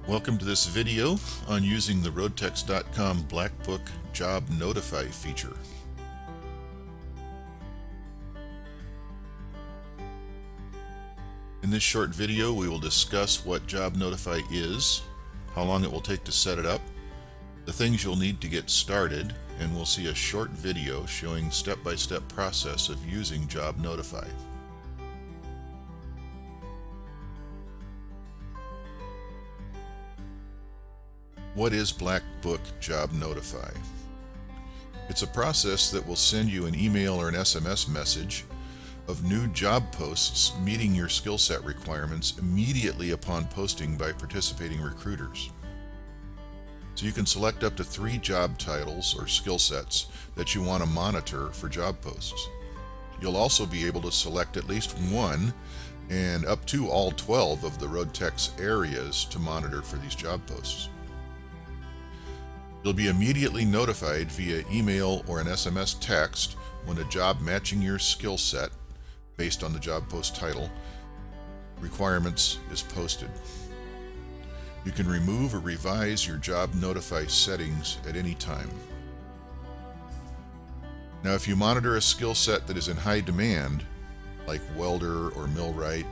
Welcome to this video on using the Roadtechs.com Black Book Job Notify feature. In this short video, we will discuss what Job Notify is, how long it will take to set it up, the things you'll need to get started, and we'll see a short video showing step-by-step process of using Job Notify. What is Black Book Job Notify? It's a process that will send you an email or an SMS message of new job posts meeting your skill set requirements immediately upon posting by participating recruiters. So you can select up to 3 job titles or skill sets that you want to monitor for job posts. You'll also be able to select at least one and up to all 12 of the Roadtechs areas to monitor for these job posts. You'll be immediately notified via email or an SMS text when a job matching your skill set, based on the job post title, requirements is posted. You can remove or revise your Job Notify settings at any time. Now, if you monitor a skill set that is in high demand, like welder or millwright,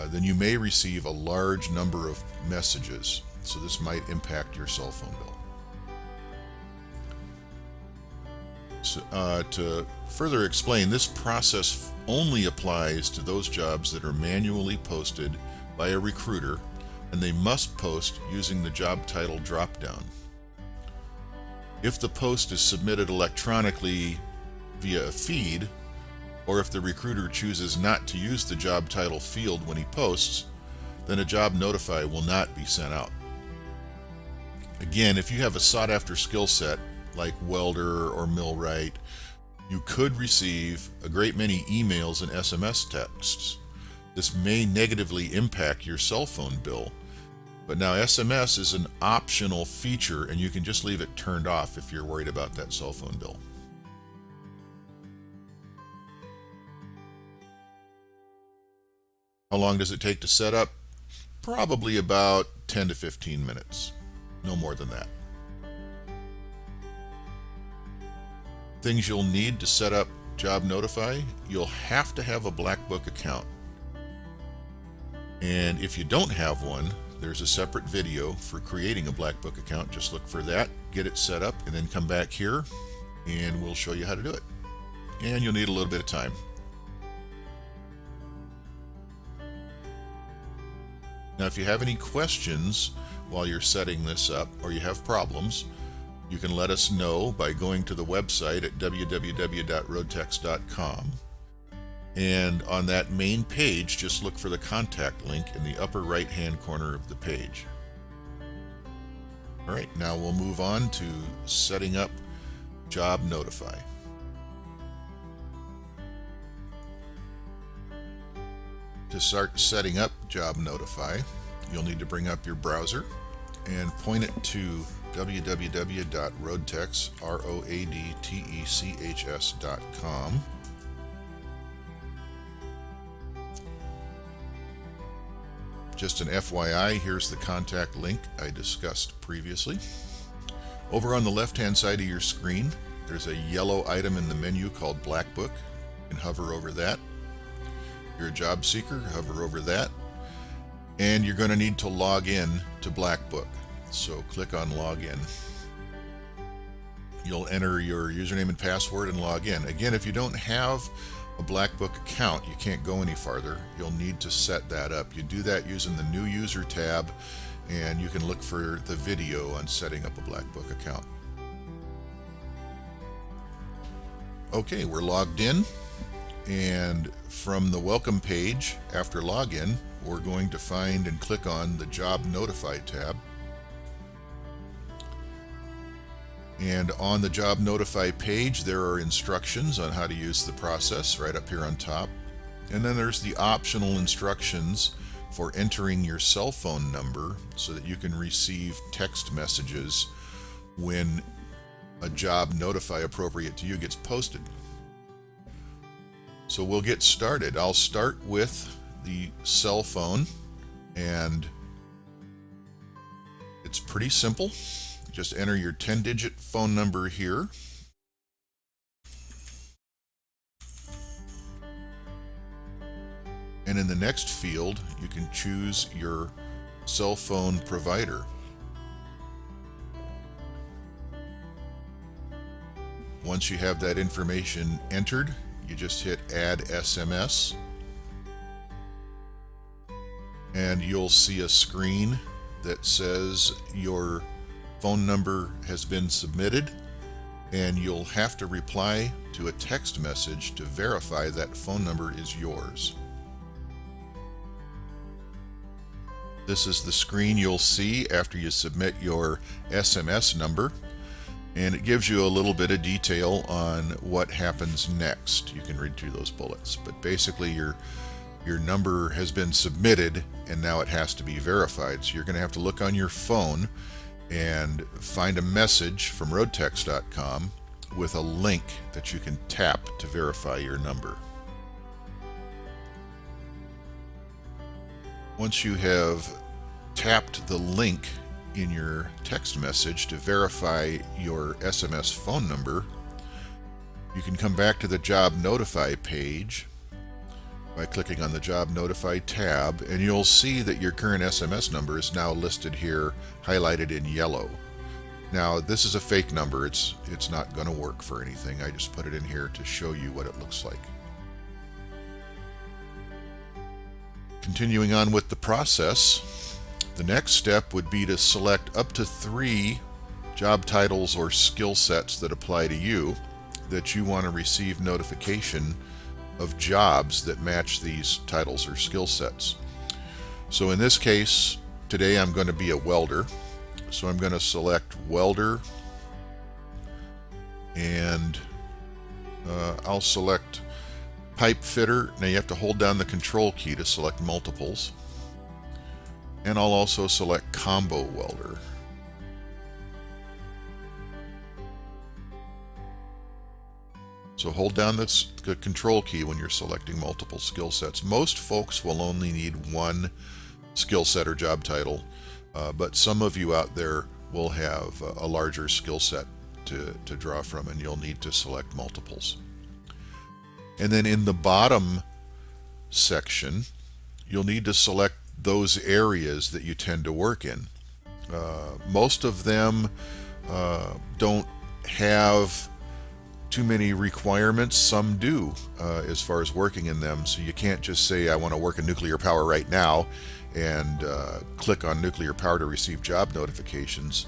then you may receive a large number of messages, so this might impact your cell phone bill. To further explain, this process only applies to those jobs that are manually posted by a recruiter, and they must post using the job title dropdown. If the post is submitted electronically via a feed, or if the recruiter chooses not to use the job title field when he posts, then a job notify will not be sent out. Again, if you have a sought-after skill set like welder or millwright, you could receive a great many emails and SMS texts. This may negatively impact your cell phone bill, but now SMS is an optional feature and you can just leave it turned off if you're worried about that cell phone bill. How long does it take to set up? Probably about 10 to 15 minutes, no more than that. Things you'll need to set up Job Notify: you'll have to have a Black Book account. And if you don't have one, there's a separate video for creating a Black Book account. Just look for that, get it set up, and then come back here and we'll show you how to do it. And you'll need a little bit of time. Now, if you have any questions while you're setting this up, or you have problems, you can let us know by going to the website at www.roadtechs.com, and on that main page, just look for the contact link in the upper right hand corner of the page. All right, now we'll move on to setting up Job Notify. To start setting up Job Notify, you'll need to bring up your browser and point it to www.roadtechs.com. Just an FYI, here's the contact link I discussed previously. Over on the left-hand side of your screen, there's a yellow item in the menu called Black Book. You can hover over that. If you're a job seeker, hover over that. And you're going to need to log in to Black Book. So click on Login. You'll enter your username and password and log in. Again, if you don't have a Black Book account, you can't go any farther. You'll need to set that up. You do that using the New User tab, and you can look for the video on setting up a Black Book account. Okay, we're logged in, and from the welcome page after login, we're going to find and click on the Job Notify tab. And on the Job Notify page, there are instructions on how to use the process right up here on top. And then there's the optional instructions for entering your cell phone number so that you can receive text messages when a Job Notify appropriate to you gets posted. So we'll get started. I'll start with the cell phone, and pretty simple. Just enter your 10-digit phone number here. And in the next field, you can choose your cell phone provider. Once you have that information entered, you just hit Add SMS, and you'll see a screen that says your phone number has been submitted, and you'll have to reply to a text message to verify that phone number is yours. This is the screen you'll see after you submit your SMS number, and it gives you a little bit of detail on what happens next. You can read through those bullets, but basically your number has been submitted and now it has to be verified. So you're going to have to look on your phone and find a message from Roadtechs.com with a link that you can tap to verify your number. Once you have tapped the link in your text message to verify your SMS phone number, you can come back to the Job Notify page by clicking on the Job Notify tab, and you'll see that your current SMS number is now listed here, highlighted in yellow. Now, this is a fake number. It's not going to work for anything. I just put it in here to show you what it looks like. Continuing on with the process, the next step would be to select up to 3 job titles or skill sets that apply to you that you want to receive notification of jobs that match these titles or skill sets. So in this case, today I'm going to be a welder. So I'm going to select welder, and I'll select pipe fitter. Now you have to hold down the control key to select multiples. And I'll also select combo welder. So hold down the control key when you're selecting multiple skill sets. Most folks will only need one skill set or job title, but some of you out there will have a larger skill set to draw from, and you'll need to select multiples. And then in the bottom section, you'll need to select those areas that you tend to work in. Most of them don't have too many requirements. Some do as far as working in them. So you can't just say, I want to work in nuclear power right now, and click on nuclear power to receive job notifications.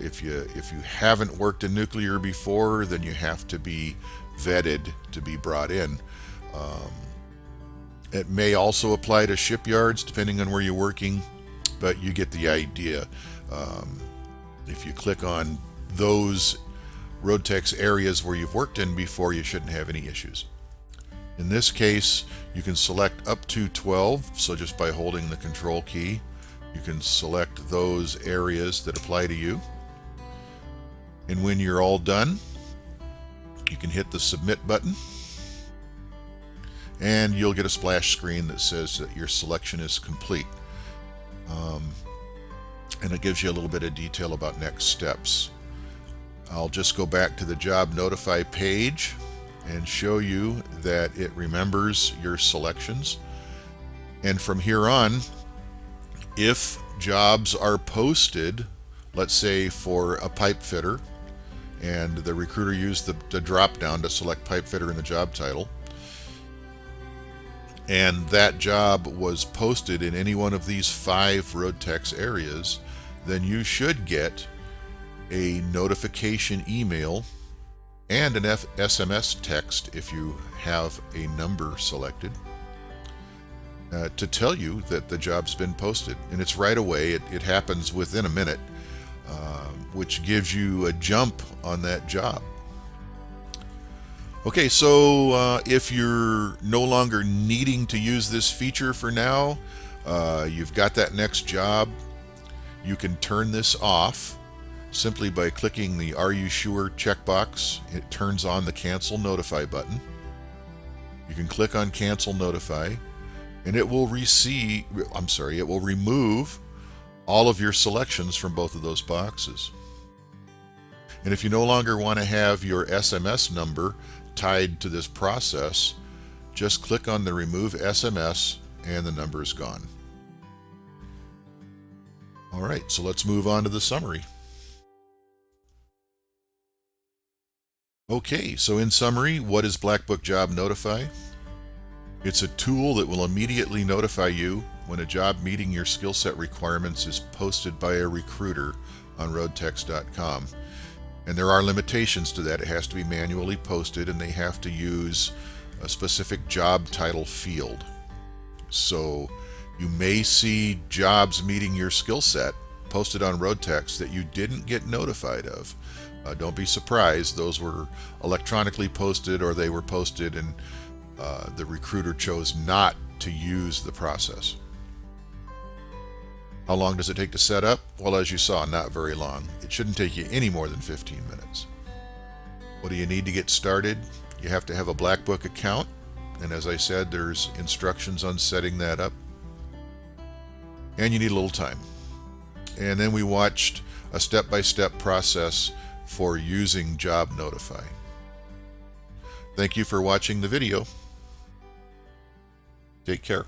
If you haven't worked in nuclear before, then you have to be vetted to be brought in. It may also apply to shipyards depending on where you're working, but you get the idea. If you click on those Roadtechs areas where you've worked in before, you shouldn't have any issues. In this case, you can select up to 12, so just by holding the control key, you can select those areas that apply to you. And when you're all done, you can hit the submit button, and you'll get a splash screen that says that your selection is complete. And it gives you a little bit of detail about next steps. I'll just go back to the Job Notify page and show you that it remembers your selections. And from here on, if jobs are posted, let's say for a pipe fitter, and the recruiter used the drop down to select pipe fitter in the job title, and that job was posted in any one of these 5 Roadtechs areas, then you should get a notification email and an SMS text if you have a number selected to tell you that the job's been posted. And it's right away. It happens within a minute, which gives you a jump on that job. Okay, so if you're no longer needing to use this feature for now, you've got that next job, you can turn this off simply by clicking the Are You Sure checkbox. It turns on the Cancel Notify button. You can click on Cancel Notify, and it will remove all of your selections from both of those boxes. And if you no longer want to have your SMS number tied to this process, just click on the Remove SMS and the number is gone. All right, so let's move on to the summary. Okay, so in summary, what is Black Book Job Notify? It's a tool that will immediately notify you when a job meeting your skill set requirements is posted by a recruiter on Roadtechs.com. And there are limitations to that. It has to be manually posted and they have to use a specific job title field. So you may see jobs meeting your skill set posted on Roadtechs that you didn't get notified of. Don't be surprised. Those were electronically posted or they were posted and the recruiter chose not to use the process. How long does it take to set up? Well, as you saw, not very long. It shouldn't take you any more than 15 minutes. What do you need to get started? You have to have a Black Book account. And as I said, there's instructions on setting that up. And you need a little time. And then we watched a step-by-step process for using Job Notify. Thank you for watching the video. Take care.